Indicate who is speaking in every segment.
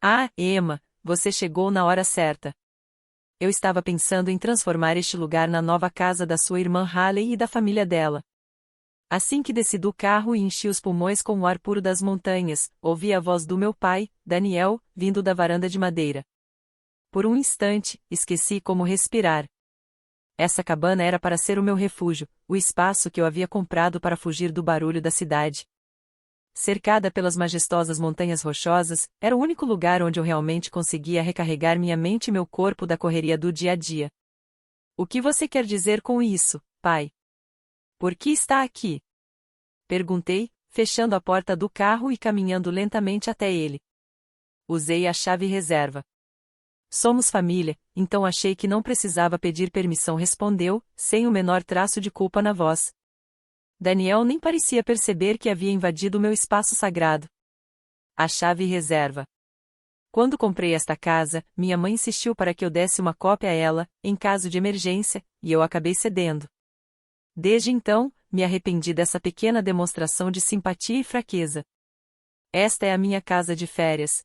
Speaker 1: Ah, Emma, você chegou na hora certa. Eu estava pensando em transformar este lugar na nova casa da sua irmã Haley e da família dela. Assim que desci do carro e enchi os pulmões com o ar puro das montanhas, ouvi a voz do meu pai, Daniel, vindo da varanda de madeira. Por um instante, esqueci como respirar. Essa cabana era para ser o meu refúgio, o espaço que eu havia comprado para fugir do barulho da cidade. Cercada pelas majestosas montanhas rochosas, era o único lugar onde eu realmente conseguia recarregar minha mente e meu corpo da correria do dia a dia. O que você quer dizer com isso, pai? Por que está aqui? Perguntei, fechando a porta do carro e caminhando lentamente até ele. Usei a chave reserva. Somos família, então achei que não precisava pedir permissão, respondeu, sem o menor traço de culpa na voz. Daniel nem parecia perceber que havia invadido meu espaço sagrado. A chave reserva. Quando comprei esta casa, minha mãe insistiu para que eu desse uma cópia a ela, em caso de emergência, e eu acabei cedendo. Desde então, me arrependi dessa pequena demonstração de simpatia e fraqueza. Esta é a minha casa de férias.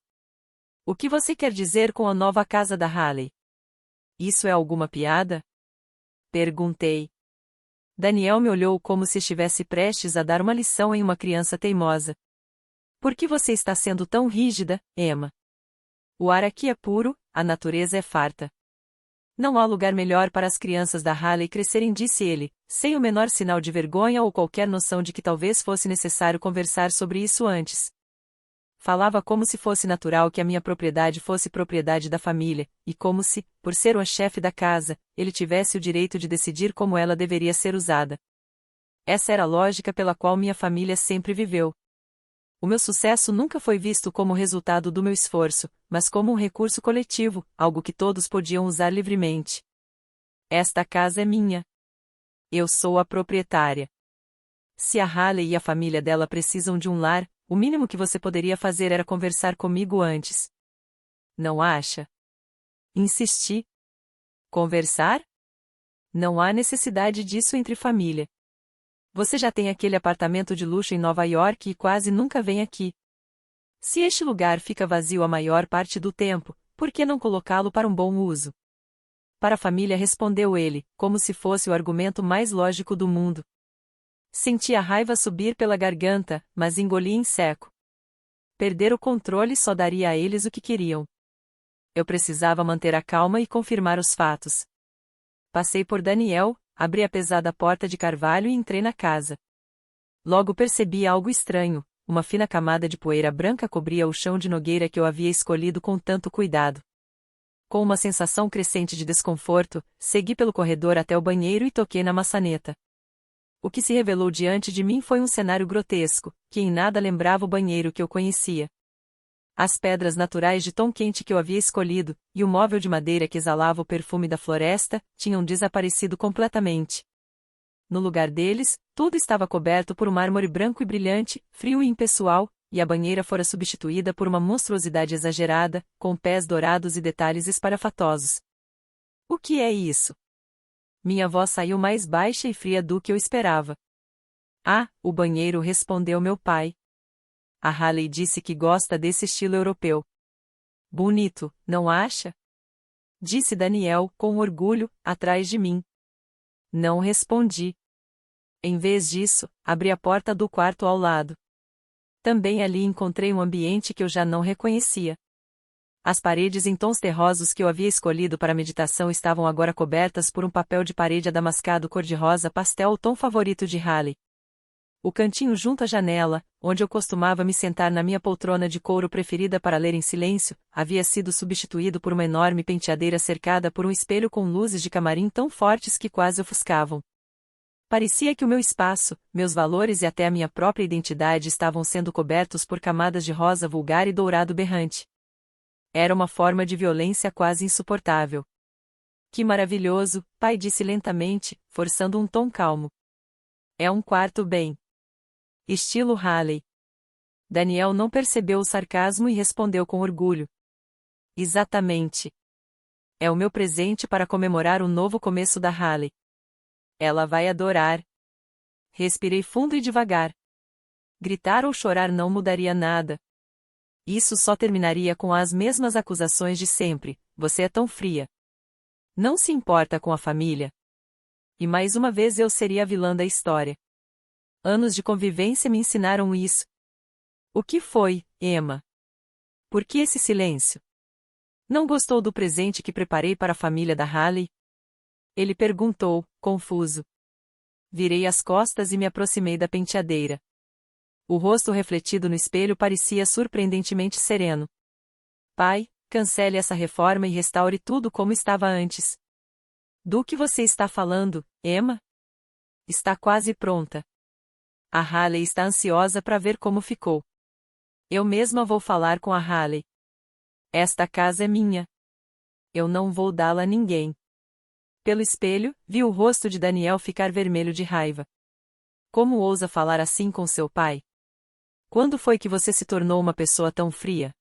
Speaker 1: O que você quer dizer com a nova casa da Haley? Isso é alguma piada? Perguntei. Daniel me olhou como se estivesse prestes a dar uma lição em uma criança teimosa. Por que você está sendo tão rígida, Emma? O ar aqui é puro, a natureza é farta. Não há lugar melhor para as crianças da Haley crescerem, disse ele, sem o menor sinal de vergonha ou qualquer noção de que talvez fosse necessário conversar sobre isso antes. Falava como se fosse natural que a minha propriedade fosse propriedade da família, e como se, por ser o chefe da casa, ele tivesse o direito de decidir como ela deveria ser usada. Essa era a lógica pela qual minha família sempre viveu. O meu sucesso nunca foi visto como resultado do meu esforço, mas como um recurso coletivo, algo que todos podiam usar livremente. Esta casa é minha. Eu sou a proprietária. Se a Haley e a família dela precisam de um lar, o mínimo que você poderia fazer era conversar comigo antes. Não acha? Insisti. Conversar? Não há necessidade disso entre família. Você já tem aquele apartamento de luxo em Nova York e quase nunca vem aqui. Se este lugar fica vazio a maior parte do tempo, por que não colocá-lo para um bom uso? Para a família, respondeu ele, como se fosse o argumento mais lógico do mundo. Senti a raiva subir pela garganta, mas engoli em seco. Perder o controle só daria a eles o que queriam. Eu precisava manter a calma e confirmar os fatos. Passei por Daniel, abri a pesada porta de carvalho e entrei na casa. Logo percebi algo estranho, uma fina camada de poeira branca cobria o chão de nogueira que eu havia escolhido com tanto cuidado. Com uma sensação crescente de desconforto, segui pelo corredor até o banheiro e toquei na maçaneta. O que se revelou diante de mim foi um cenário grotesco, que em nada lembrava o banheiro que eu conhecia. As pedras naturais de tom quente que eu havia escolhido, e o móvel de madeira que exalava o perfume da floresta, tinham desaparecido completamente. No lugar deles, tudo estava coberto por um mármore branco e brilhante, frio e impessoal, e a banheira fora substituída por uma monstruosidade exagerada, com pés dourados e detalhes espalhafatosos. O que é isso? Minha voz saiu mais baixa e fria do que eu esperava. Ah, o banheiro, respondeu meu pai. A Haley disse que gosta desse estilo europeu. Bonito, não acha? Disse Daniel, com orgulho, atrás de mim. Não respondi. Em vez disso, abri a porta do quarto ao lado. Também ali encontrei um ambiente que eu já não reconhecia. As paredes em tons terrosos que eu havia escolhido para a meditação estavam agora cobertas por um papel de parede adamascado cor-de-rosa pastel, o tom favorito de Haley. O cantinho junto à janela, onde eu costumava me sentar na minha poltrona de couro preferida para ler em silêncio, havia sido substituído por uma enorme penteadeira cercada por um espelho com luzes de camarim tão fortes que quase ofuscavam. Parecia que o meu espaço, meus valores e até a minha própria identidade estavam sendo cobertos por camadas de rosa vulgar e dourado berrante. Era uma forma de violência quase insuportável. Que maravilhoso, pai, disse lentamente, forçando um tom calmo. É um quarto bem. Estilo Haley. Daniel não percebeu o sarcasmo e respondeu com orgulho. Exatamente. É o meu presente para comemorar o novo começo da Haley. Ela vai adorar. Respirei fundo e devagar. Gritar ou chorar não mudaria nada. Isso só terminaria com as mesmas acusações de sempre: você é tão fria. Não se importa com a família. E mais uma vez eu seria a vilã da história. Anos de convivência me ensinaram isso. O que foi, Emma? Por que esse silêncio? Não gostou do presente que preparei para a família da Haley? Ele perguntou, confuso. Virei as costas e me aproximei da penteadeira. O rosto refletido no espelho parecia surpreendentemente sereno. Pai, cancele essa reforma e restaure tudo como estava antes. Do que você está falando, Emma? Está quase pronta. A Haley está ansiosa para ver como ficou. Eu mesma vou falar com a Haley. Esta casa é minha. Eu não vou dá-la a ninguém. Pelo espelho, vi o rosto de Daniel ficar vermelho de raiva. Como ousa falar assim com seu pai? Quando foi que você se tornou uma pessoa tão fria?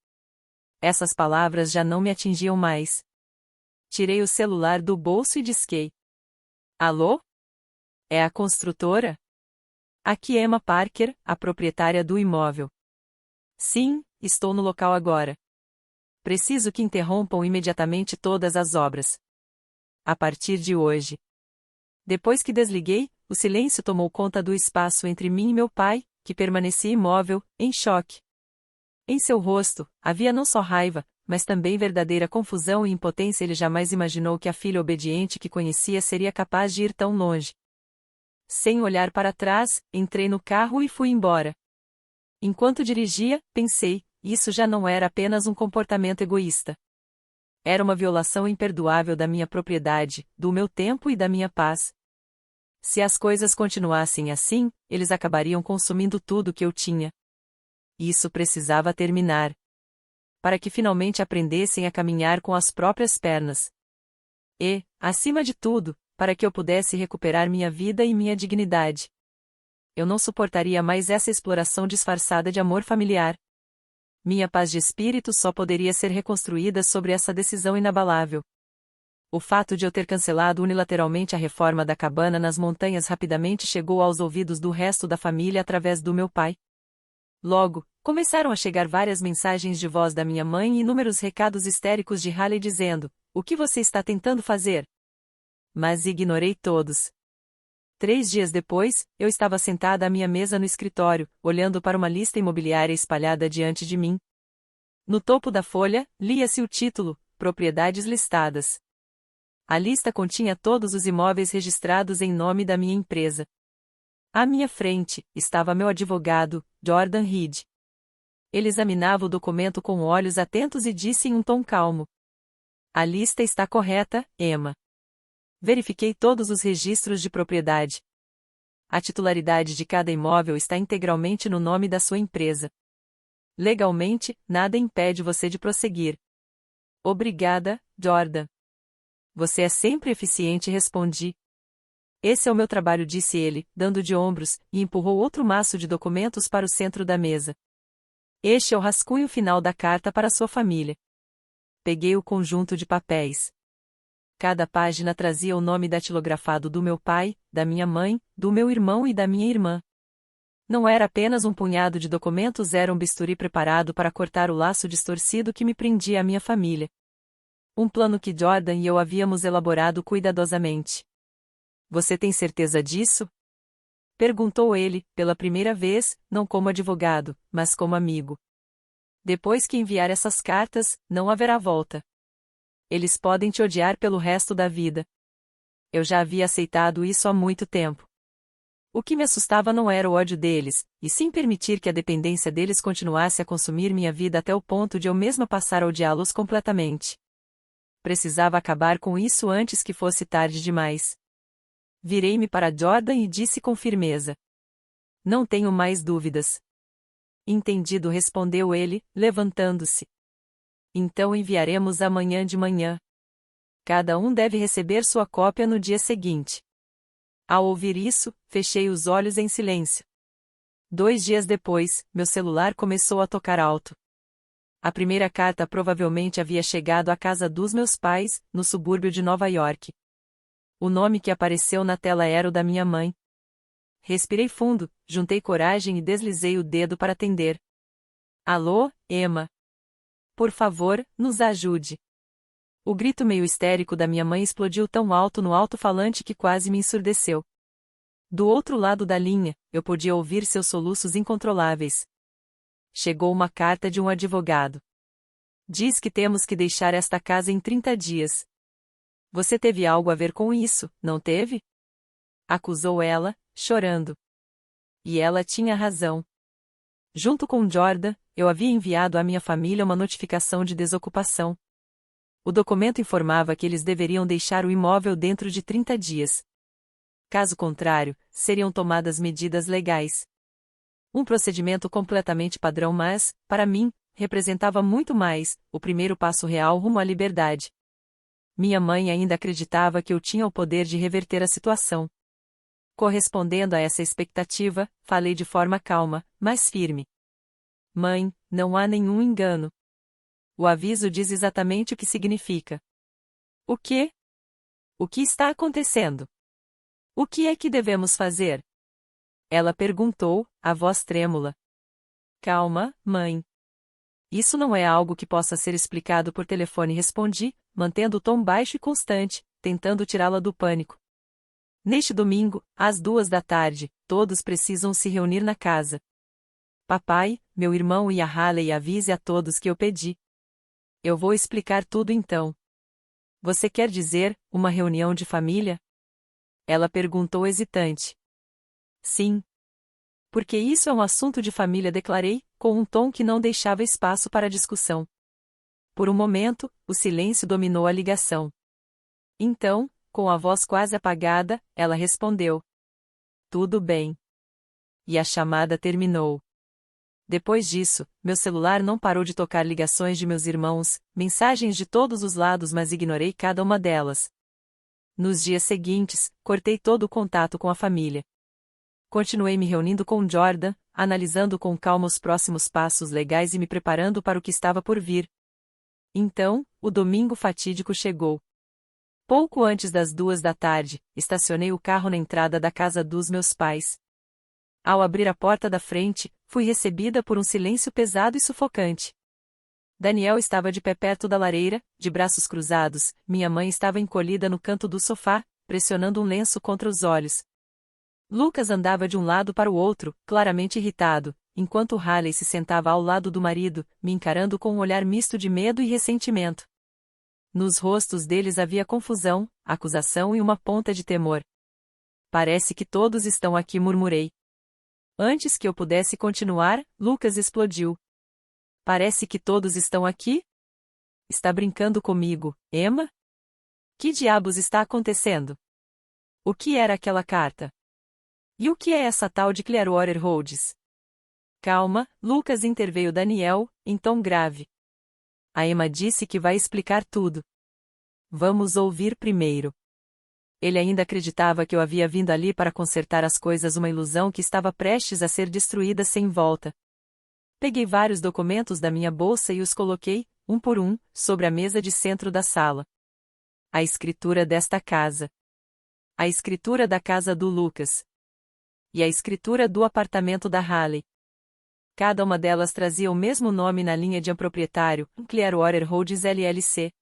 Speaker 1: Essas palavras já não me atingiam mais. Tirei o celular do bolso e disquei. Alô? É a construtora? Aqui Emma Parker, a proprietária do imóvel. Sim, estou no local agora. Preciso que interrompam imediatamente todas as obras. A partir de hoje. Depois que desliguei, o silêncio tomou conta do espaço entre mim e meu pai, que permanecia imóvel, em choque. Em seu rosto, havia não só raiva, mas também verdadeira confusão e impotência. Ele jamais imaginou que a filha obediente que conhecia seria capaz de ir tão longe. Sem olhar para trás, entrei no carro e fui embora. Enquanto dirigia, pensei, isso já não era apenas um comportamento egoísta. Era uma violação imperdoável da minha propriedade, do meu tempo e da minha paz. Se as coisas continuassem assim, eles acabariam consumindo tudo que eu tinha. Isso precisava terminar. Para que finalmente aprendessem a caminhar com as próprias pernas. E, acima de tudo, para que eu pudesse recuperar minha vida e minha dignidade. Eu não suportaria mais essa exploração disfarçada de amor familiar. Minha paz de espírito só poderia ser reconstruída sobre essa decisão inabalável. O fato de eu ter cancelado unilateralmente a reforma da cabana nas montanhas rapidamente chegou aos ouvidos do resto da família através do meu pai. Logo, começaram a chegar várias mensagens de voz da minha mãe e inúmeros recados histéricos de Haley dizendo: o que você está tentando fazer? Mas ignorei todos. 3 dias depois, eu estava sentada à minha mesa no escritório, olhando para uma lista imobiliária espalhada diante de mim. No topo da folha, lia-se o título: Propriedades listadas. A lista continha todos os imóveis registrados em nome da minha empresa. À minha frente, estava meu advogado, Jordan Reed. Ele examinava o documento com olhos atentos e disse em um tom calmo: a lista está correta, Emma. Verifiquei todos os registros de propriedade. A titularidade de cada imóvel está integralmente no nome da sua empresa. Legalmente, nada impede você de prosseguir. Obrigada, Jordan. Você é sempre eficiente, respondi. Esse é o meu trabalho, disse ele, dando de ombros, e empurrou outro maço de documentos para o centro da mesa. Este é o rascunho final da carta para sua família. Peguei o conjunto de papéis. Cada página trazia o nome datilografado do meu pai, da minha mãe, do meu irmão e da minha irmã. Não era apenas um punhado de documentos, era um bisturi preparado para cortar o laço distorcido que me prendia à minha família. Um plano que Jordan e eu havíamos elaborado cuidadosamente. Você tem certeza disso? Perguntou ele, pela primeira vez, não como advogado, mas como amigo. Depois que enviar essas cartas, não haverá volta. Eles podem te odiar pelo resto da vida. Eu já havia aceitado isso há muito tempo. O que me assustava não era o ódio deles, e sim permitir que a dependência deles continuasse a consumir minha vida até o ponto de eu mesma passar a odiá-los completamente. Precisava acabar com isso antes que fosse tarde demais. Virei-me para Jordan e disse com firmeza: não tenho mais dúvidas. Entendido, respondeu ele, levantando-se. Então enviaremos amanhã de manhã. Cada um deve receber sua cópia no dia seguinte. Ao ouvir isso, fechei os olhos em silêncio. 2 dias depois, meu celular começou a tocar alto. A primeira carta provavelmente havia chegado à casa dos meus pais, no subúrbio de Nova York. O nome que apareceu na tela era o da minha mãe. Respirei fundo, juntei coragem e deslizei o dedo para atender. Alô, Emma. por favor, nos ajude. O grito meio histérico da minha mãe explodiu tão alto no alto-falante que quase me ensurdeceu. Do outro lado da linha, eu podia ouvir seus soluços incontroláveis. Chegou uma carta de um advogado. Diz que temos que deixar esta casa em 30 dias. Você teve algo a ver com isso, não teve? Acusou ela, chorando. E ela tinha razão. Junto com Jordan, eu havia enviado à minha família uma notificação de desocupação. O documento informava que eles deveriam deixar o imóvel dentro de 30 dias. Caso contrário, seriam tomadas medidas legais. Um procedimento completamente padrão, mas, para mim, representava muito mais, o primeiro passo real rumo à liberdade. Minha mãe ainda acreditava que eu tinha o poder de reverter a situação. Correspondendo a essa expectativa, falei de forma calma, mas firme. Mãe, não há nenhum engano. O aviso diz exatamente o que significa. O quê? O que está acontecendo? O que é que devemos fazer? Ela perguntou, a voz trêmula. Calma, mãe. Isso não é algo que possa ser explicado por telefone, respondi, mantendo o tom baixo e constante, tentando tirá-la do pânico. Neste domingo, às 14h, todos precisam se reunir na casa. Papai, meu irmão e a Haley, avise a todos que eu pedi. Eu vou explicar tudo então. Você quer dizer, uma reunião de família? Ela perguntou hesitante. Sim. Porque isso é um assunto de família, declarei, com um tom que não deixava espaço para discussão. Por um momento, o silêncio dominou a ligação. Então, com a voz quase apagada, ela respondeu. Tudo bem. E a chamada terminou. Depois disso, meu celular não parou de tocar ligações de meus irmãos, mensagens de todos os lados, mas ignorei cada uma delas. Nos dias seguintes, cortei todo o contato com a família. Continuei me reunindo com Jordan, analisando com calma os próximos passos legais e me preparando para o que estava por vir. Então, o domingo fatídico chegou. Pouco antes das 14h, estacionei o carro na entrada da casa dos meus pais. Ao abrir a porta da frente, fui recebida por um silêncio pesado e sufocante. Daniel estava de pé perto da lareira, de braços cruzados, minha mãe estava encolhida no canto do sofá, pressionando um lenço contra os olhos. Lucas andava de um lado para o outro, claramente irritado, enquanto Haley se sentava ao lado do marido, me encarando com um olhar misto de medo e ressentimento. Nos rostos deles havia confusão, acusação e uma ponta de temor. Parece que todos estão aqui, murmurei. Antes que eu pudesse continuar, Lucas explodiu. Parece que todos estão aqui? Está brincando comigo, Emma? Que diabos está acontecendo? O que era aquela carta? E o que é essa tal de Clearwater Rhodes? Calma, Lucas, interveio Daniel, em tom grave. A Emma disse que vai explicar tudo. Vamos ouvir primeiro. Ele ainda acreditava que eu havia vindo ali para consertar as coisas, uma ilusão que estava prestes a ser destruída sem volta. Peguei vários documentos da minha bolsa e os coloquei, um por um, sobre a mesa de centro da sala. A escritura desta casa. A escritura da casa do Lucas. E a escritura do apartamento da Haley. Cada uma delas trazia o mesmo nome na linha de proprietário, Clearwater Rhodes LLC.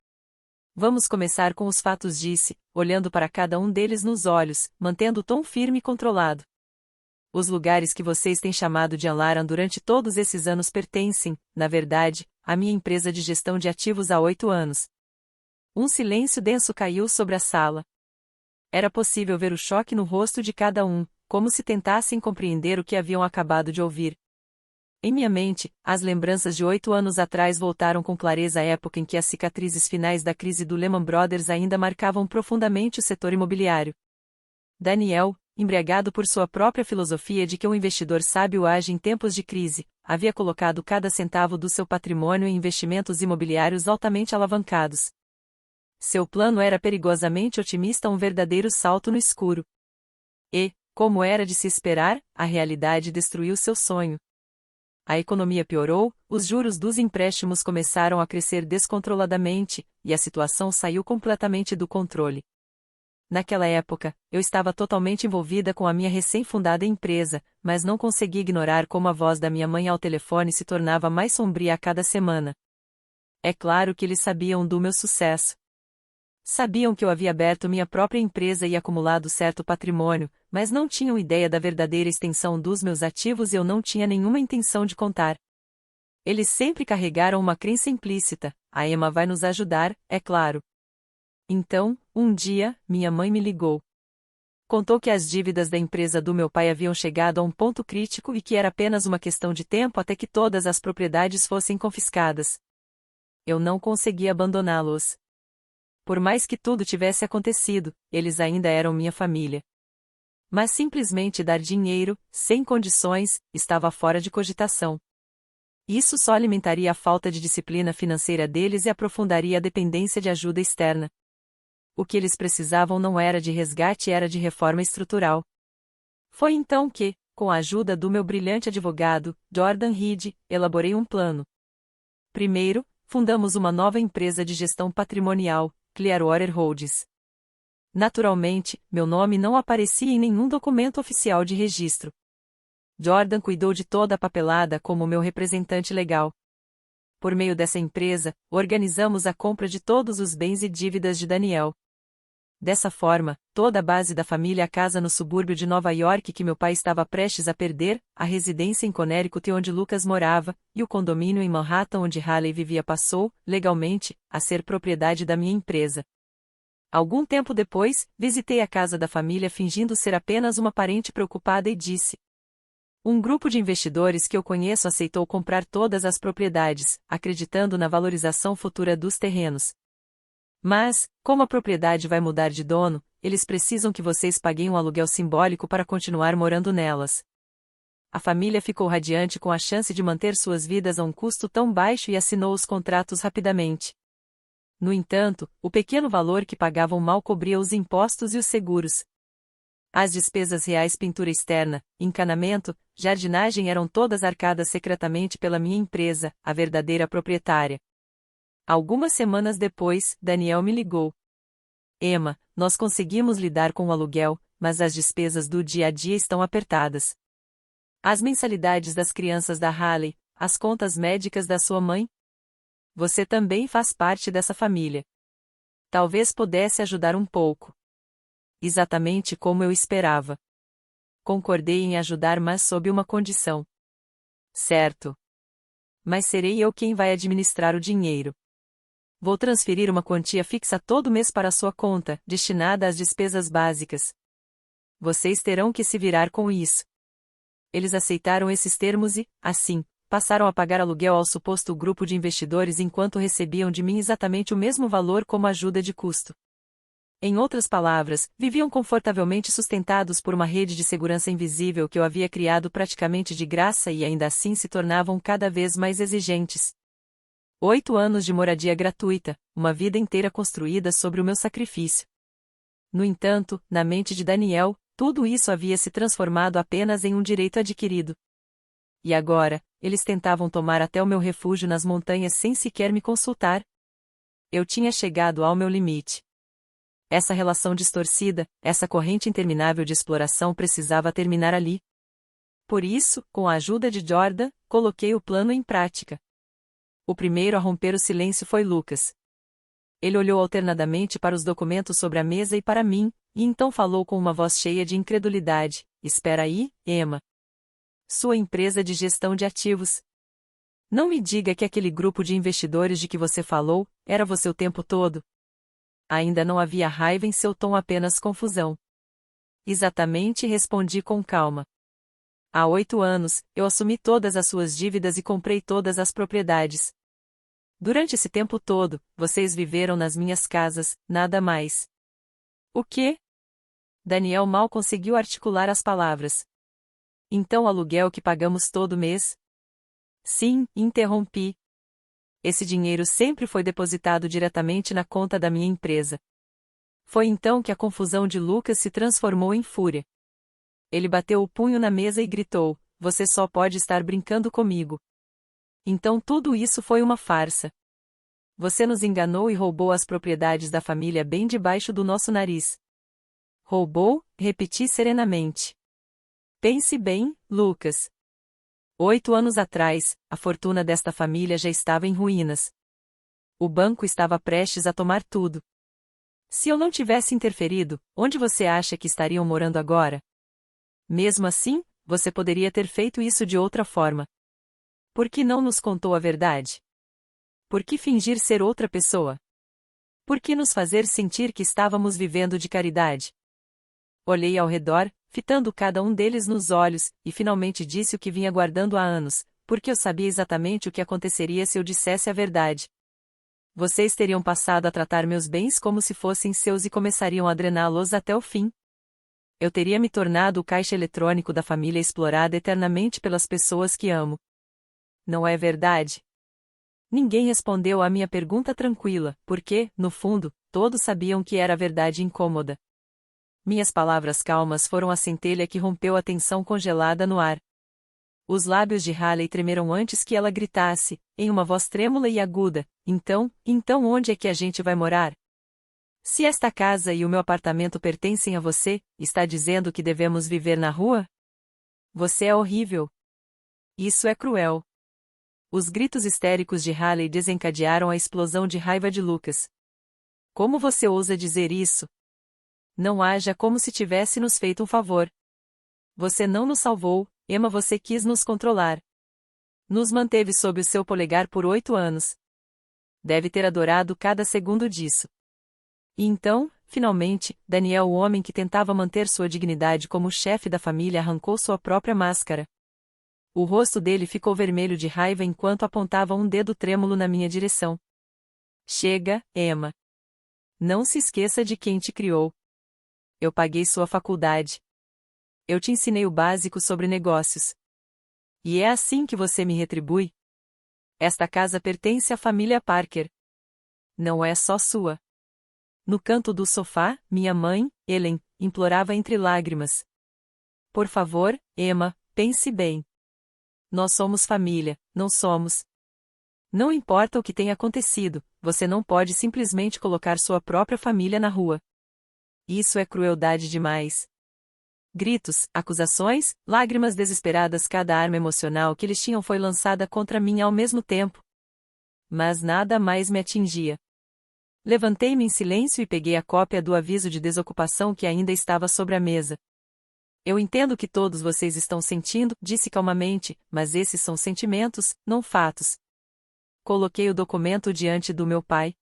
Speaker 1: Vamos começar com os fatos, disse, olhando para cada um deles nos olhos, mantendo o tom firme e controlado. Os lugares que vocês têm chamado de Anlaran durante todos esses anos pertencem, na verdade, à minha empresa de gestão de ativos há 8 anos. Um silêncio denso caiu sobre a sala. Era possível ver o choque no rosto de cada um, como se tentassem compreender o que haviam acabado de ouvir. Em minha mente, as lembranças de 8 anos atrás voltaram com clareza à época em que as cicatrizes finais da crise do Lehman Brothers ainda marcavam profundamente o setor imobiliário. Daniel, embriagado por sua própria filosofia de que um investidor sábio age em tempos de crise, havia colocado cada centavo do seu patrimônio em investimentos imobiliários altamente alavancados. Seu plano era perigosamente otimista, um verdadeiro salto no escuro. E, como era de se esperar, a realidade destruiu seu sonho. A economia piorou, os juros dos empréstimos começaram a crescer descontroladamente, e a situação saiu completamente do controle. Naquela época, eu estava totalmente envolvida com a minha recém-fundada empresa, mas não conseguia ignorar como a voz da minha mãe ao telefone se tornava mais sombria a cada semana. É claro que eles sabiam do meu sucesso. Sabiam que eu havia aberto minha própria empresa e acumulado certo patrimônio, mas não tinham ideia da verdadeira extensão dos meus ativos e eu não tinha nenhuma intenção de contar. Eles sempre carregaram uma crença implícita: a Emma vai nos ajudar, é claro. Então, um dia, minha mãe me ligou. Contou que as dívidas da empresa do meu pai haviam chegado a um ponto crítico e que era apenas uma questão de tempo até que todas as propriedades fossem confiscadas. Eu não conseguia abandoná-los. Por mais que tudo tivesse acontecido, eles ainda eram minha família. Mas simplesmente dar dinheiro, sem condições, estava fora de cogitação. Isso só alimentaria a falta de disciplina financeira deles e aprofundaria a dependência de ajuda externa. O que eles precisavam não era de resgate, era de reforma estrutural. Foi então que, com a ajuda do meu brilhante advogado, Jordan Reed, elaborei um plano. Primeiro, fundamos uma nova empresa de gestão patrimonial, Clearwater Holdings. Naturalmente, meu nome não aparecia em nenhum documento oficial de registro. Jordan cuidou de toda a papelada como meu representante legal. Por meio dessa empresa, organizamos a compra de todos os bens e dívidas de Daniel. Dessa forma, toda a base da família, a casa no subúrbio de Nova York que meu pai estava prestes a perder, a residência em Connecticut onde Lucas morava, e o condomínio em Manhattan onde Haley vivia passou, legalmente, a ser propriedade da minha empresa. Algum tempo depois, visitei a casa da família fingindo ser apenas uma parente preocupada e disse: um grupo de investidores que eu conheço aceitou comprar todas as propriedades, acreditando na valorização futura dos terrenos. Mas, como a propriedade vai mudar de dono, eles precisam que vocês paguem um aluguel simbólico para continuar morando nelas. A família ficou radiante com a chance de manter suas vidas a um custo tão baixo e assinou os contratos rapidamente. No entanto, o pequeno valor que pagavam mal cobria os impostos e os seguros. As despesas reais, pintura externa, encanamento, jardinagem eram todas arcadas secretamente pela minha empresa, a verdadeira proprietária. Algumas semanas depois, Daniel me ligou. Emma, nós conseguimos lidar com o aluguel, mas as despesas do dia a dia estão apertadas. As mensalidades das crianças da Haley, as contas médicas da sua mãe. Você também faz parte dessa família. Talvez pudesse ajudar um pouco. Exatamente como eu esperava. Concordei em ajudar, mas sob uma condição. Certo. Mas serei eu quem vai administrar o dinheiro. Vou transferir uma quantia fixa todo mês para a sua conta, destinada às despesas básicas. Vocês terão que se virar com isso. Eles aceitaram esses termos e, assim, passaram a pagar aluguel ao suposto grupo de investidores enquanto recebiam de mim exatamente o mesmo valor como ajuda de custo. Em outras palavras, viviam confortavelmente sustentados por uma rede de segurança invisível que eu havia criado praticamente de graça e ainda assim se tornavam cada vez mais exigentes. 8 anos de moradia gratuita, uma vida inteira construída sobre o meu sacrifício. No entanto, na mente de Daniel, tudo isso havia se transformado apenas em um direito adquirido. E agora, eles tentavam tomar até o meu refúgio nas montanhas sem sequer me consultar. Eu tinha chegado ao meu limite. Essa relação distorcida, essa corrente interminável de exploração precisava terminar ali. Por isso, com a ajuda de Jordan, coloquei o plano em prática. O primeiro a romper o silêncio foi Lucas. Ele olhou alternadamente para os documentos sobre a mesa e para mim, e então falou com uma voz cheia de incredulidade: espera aí, Emma. Sua empresa de gestão de ativos. Não me diga que aquele grupo de investidores de que você falou, era você o tempo todo. Ainda não havia raiva em seu tom, apenas confusão. Exatamente, respondi com calma. Há 8 anos, eu assumi todas as suas dívidas e comprei todas as propriedades. Durante esse tempo todo, vocês viveram nas minhas casas, nada mais. O quê? Daniel mal conseguiu articular as palavras. Então o aluguel que pagamos todo mês? Sim, interrompi. Esse dinheiro sempre foi depositado diretamente na conta da minha empresa. Foi então que a confusão de Lucas se transformou em fúria. Ele bateu o punho na mesa e gritou: você só pode estar brincando comigo. Então tudo isso foi uma farsa. Você nos enganou e roubou as propriedades da família bem debaixo do nosso nariz. Roubou? Repeti serenamente. Pense bem, Lucas. 8 anos atrás, a fortuna desta família já estava em ruínas. O banco estava prestes a tomar tudo. Se eu não tivesse interferido, onde você acha que estariam morando agora? Mesmo assim, você poderia ter feito isso de outra forma. Por que não nos contou a verdade? Por que fingir ser outra pessoa? Por que nos fazer sentir que estávamos vivendo de caridade? Olhei ao redor, fitando cada um deles nos olhos, e finalmente disse o que vinha guardando há anos, porque eu sabia exatamente o que aconteceria se eu dissesse a verdade. Vocês teriam passado a tratar meus bens como se fossem seus e começariam a drená-los até o fim. Eu teria me tornado o caixa eletrônico da família explorada eternamente pelas pessoas que amo. Não é verdade? Ninguém respondeu à minha pergunta tranquila, porque, no fundo, todos sabiam que era verdade incômoda. Minhas palavras calmas foram a centelha que rompeu a tensão congelada no ar. Os lábios de Haley tremeram antes que ela gritasse, em uma voz trêmula e aguda, então onde é que a gente vai morar? Se esta casa e o meu apartamento pertencem a você, está dizendo que devemos viver na rua? Você é horrível. Isso é cruel. Os gritos histéricos de Haley desencadearam a explosão de raiva de Lucas. Como você ousa dizer isso? Não haja como se tivesse nos feito um favor. Você não nos salvou, Emma, você quis nos controlar. Nos manteve sob o seu polegar por 8 anos. Deve ter adorado cada segundo disso. E então, finalmente, Daniel, o homem que tentava manter sua dignidade como chefe da família, arrancou sua própria máscara. O rosto dele ficou vermelho de raiva enquanto apontava um dedo trêmulo na minha direção. Chega, Emma. Não se esqueça de quem te criou. Eu paguei sua faculdade. Eu te ensinei o básico sobre negócios. E é assim que você me retribui? Esta casa pertence à família Parker. Não é só sua. No canto do sofá, minha mãe, Ellen, implorava entre lágrimas. Por favor, Emma, pense bem. Nós somos família, não somos. Não importa o que tenha acontecido, você não pode simplesmente colocar sua própria família na rua. Isso é crueldade demais. Gritos, acusações, lágrimas desesperadas, cada arma emocional que eles tinham foi lançada contra mim ao mesmo tempo. Mas nada mais me atingia. Levantei-me em silêncio e peguei a cópia do aviso de desocupação que ainda estava sobre a mesa. Eu entendo o que todos vocês estão sentindo, disse calmamente, mas esses são sentimentos, não fatos. Coloquei o documento diante do meu pai.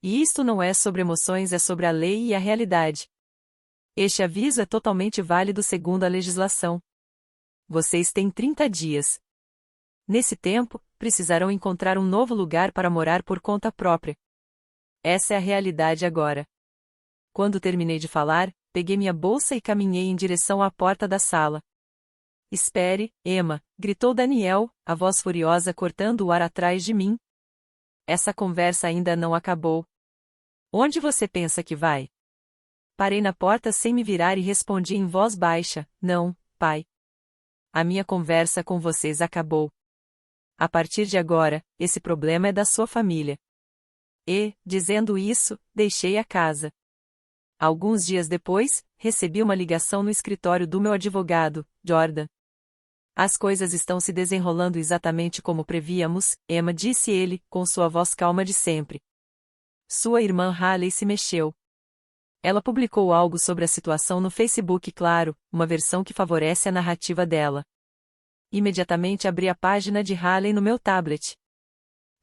Speaker 1: E isto não é sobre emoções, é sobre a lei e a realidade. Este aviso é totalmente válido segundo a legislação. Vocês têm 30 dias. Nesse tempo, precisarão encontrar um novo lugar para morar por conta própria. Essa é a realidade agora. Quando terminei de falar, peguei minha bolsa e caminhei em direção à porta da sala. Espere, Emma, gritou Daniel, a voz furiosa cortando o ar atrás de mim. Essa conversa ainda não acabou. Onde você pensa que vai? Parei na porta sem me virar e respondi em voz baixa, não, pai. A minha conversa com vocês acabou. A partir de agora, esse problema é da sua família. E, dizendo isso, deixei a casa. Alguns dias depois, recebi uma ligação no escritório do meu advogado, Jordan. As coisas estão se desenrolando exatamente como prevíamos, Emma, disse ele, com sua voz calma de sempre. Sua irmã Haley se mexeu. Ela publicou algo sobre a situação no Facebook, claro, uma versão que favorece a narrativa dela. Imediatamente abri a página de Haley no meu tablet.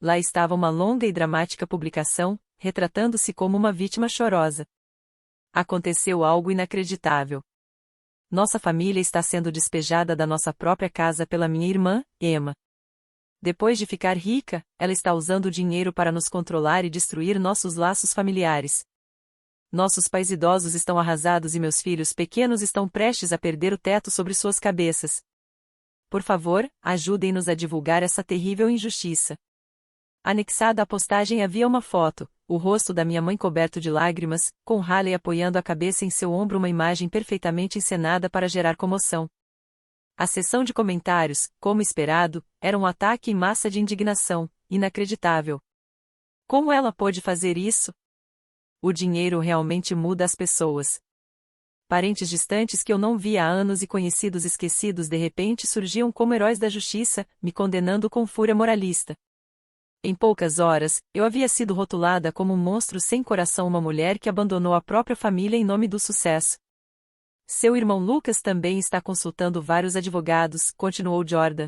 Speaker 1: Lá estava uma longa e dramática publicação, retratando-se como uma vítima chorosa. Aconteceu algo inacreditável. Nossa família está sendo despejada da nossa própria casa pela minha irmã, Emma. Depois de ficar rica, ela está usando o dinheiro para nos controlar e destruir nossos laços familiares. Nossos pais idosos estão arrasados e meus filhos pequenos estão prestes a perder o teto sobre suas cabeças. Por favor, ajudem-nos a divulgar essa terrível injustiça. Anexada à postagem havia uma foto, o rosto da minha mãe coberto de lágrimas, com Haley apoiando a cabeça em seu ombro, uma imagem perfeitamente encenada para gerar comoção. A seção de comentários, como esperado, era um ataque em massa de indignação, inacreditável. Como ela pôde fazer isso? O dinheiro realmente muda as pessoas. Parentes distantes que eu não via há anos e conhecidos esquecidos de repente surgiam como heróis da justiça, me condenando com fúria moralista. Em poucas horas, eu havia sido rotulada como um monstro sem coração, uma mulher que abandonou a própria família em nome do sucesso. Seu irmão Lucas também está consultando vários advogados, continuou Jordan.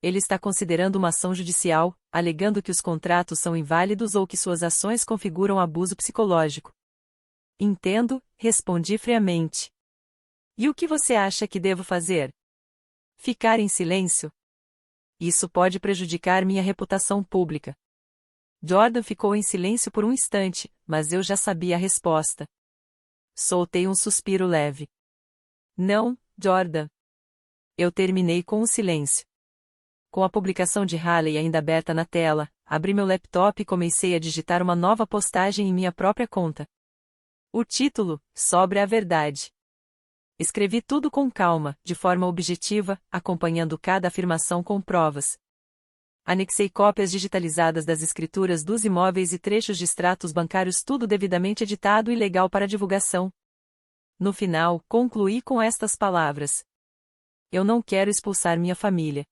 Speaker 1: Ele está considerando uma ação judicial, alegando que os contratos são inválidos ou que suas ações configuram abuso psicológico. Entendo, respondi friamente. E o que você acha que devo fazer? Ficar em silêncio? Isso pode prejudicar minha reputação pública. Jordan ficou em silêncio por um instante, mas eu já sabia a resposta. Soltei um suspiro leve. Não, Jordan. Eu terminei com um silêncio. Com a publicação de Haley ainda aberta na tela, abri meu laptop e comecei a digitar uma nova postagem em minha própria conta. O título, Sobre a Verdade. Escrevi tudo com calma, de forma objetiva, acompanhando cada afirmação com provas. Anexei cópias digitalizadas das escrituras dos imóveis e trechos de extratos bancários, tudo devidamente editado e legal para divulgação. No final, concluí com estas palavras: eu não quero expulsar minha família.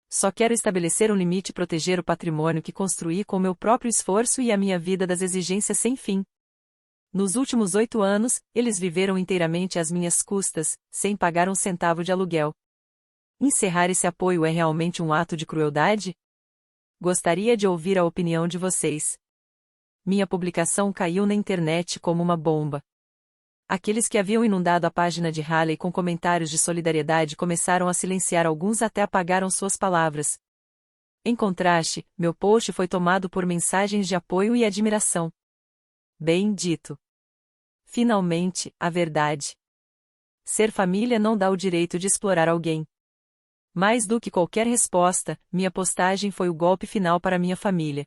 Speaker 1: Só quero estabelecer um limite e proteger o patrimônio que construí com meu próprio esforço e a minha vida das exigências sem fim. Nos últimos 8 anos, eles viveram inteiramente às minhas custas, sem pagar um centavo de aluguel. Encerrar esse apoio é realmente um ato de crueldade? Gostaria de ouvir a opinião de vocês. Minha publicação caiu na internet como uma bomba. Aqueles que haviam inundado a página de Haley com comentários de solidariedade começaram a silenciar, alguns até apagaram suas palavras. Em contraste, meu post foi tomado por mensagens de apoio e admiração. Bem dito. Finalmente, a verdade. Ser família não dá o direito de explorar alguém. Mais do que qualquer resposta, minha postagem foi o golpe final para minha família.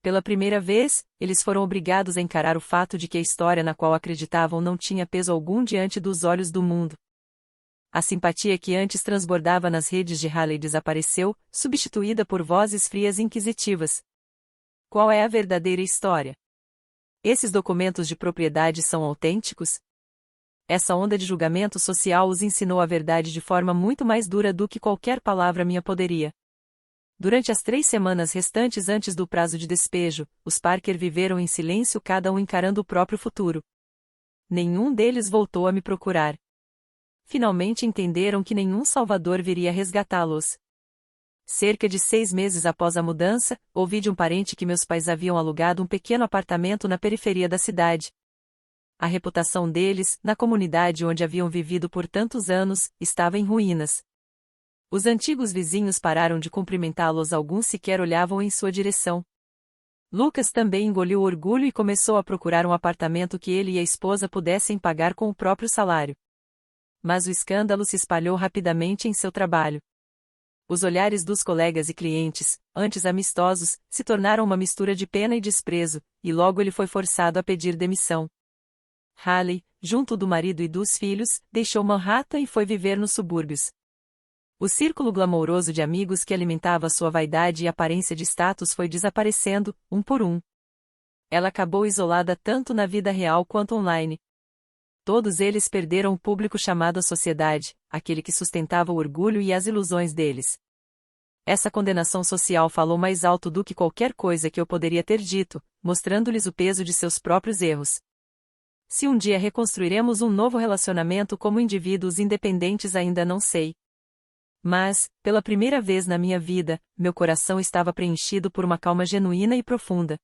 Speaker 1: Pela primeira vez, eles foram obrigados a encarar o fato de que a história na qual acreditavam não tinha peso algum diante dos olhos do mundo. A simpatia que antes transbordava nas redes de Haley desapareceu, substituída por vozes frias e inquisitivas. Qual é a verdadeira história? Esses documentos de propriedade são autênticos? Essa onda de julgamento social os ensinou a verdade de forma muito mais dura do que qualquer palavra minha poderia. Durante as 3 semanas restantes antes do prazo de despejo, os Parker viveram em silêncio, cada um encarando o próprio futuro. Nenhum deles voltou a me procurar. Finalmente entenderam que nenhum salvador viria resgatá-los. Cerca de 6 meses após a mudança, ouvi de um parente que meus pais haviam alugado um pequeno apartamento na periferia da cidade. A reputação deles, na comunidade onde haviam vivido por tantos anos, estava em ruínas. Os antigos vizinhos pararam de cumprimentá-los, alguns sequer olhavam em sua direção. Lucas também engoliu o orgulho e começou a procurar um apartamento que ele e a esposa pudessem pagar com o próprio salário. Mas o escândalo se espalhou rapidamente em seu trabalho. Os olhares dos colegas e clientes, antes amistosos, se tornaram uma mistura de pena e desprezo, e logo ele foi forçado a pedir demissão. Haley, junto do marido e dos filhos, deixou Manhattan e foi viver nos subúrbios. O círculo glamouroso de amigos que alimentava sua vaidade e aparência de status foi desaparecendo, um por um. Ela acabou isolada tanto na vida real quanto online. Todos eles perderam o público chamado a sociedade, aquele que sustentava o orgulho e as ilusões deles. Essa condenação social falou mais alto do que qualquer coisa que eu poderia ter dito, mostrando-lhes o peso de seus próprios erros. Se um dia reconstruiremos um novo relacionamento como indivíduos independentes, ainda não sei. Mas, pela primeira vez na minha vida, meu coração estava preenchido por uma calma genuína e profunda.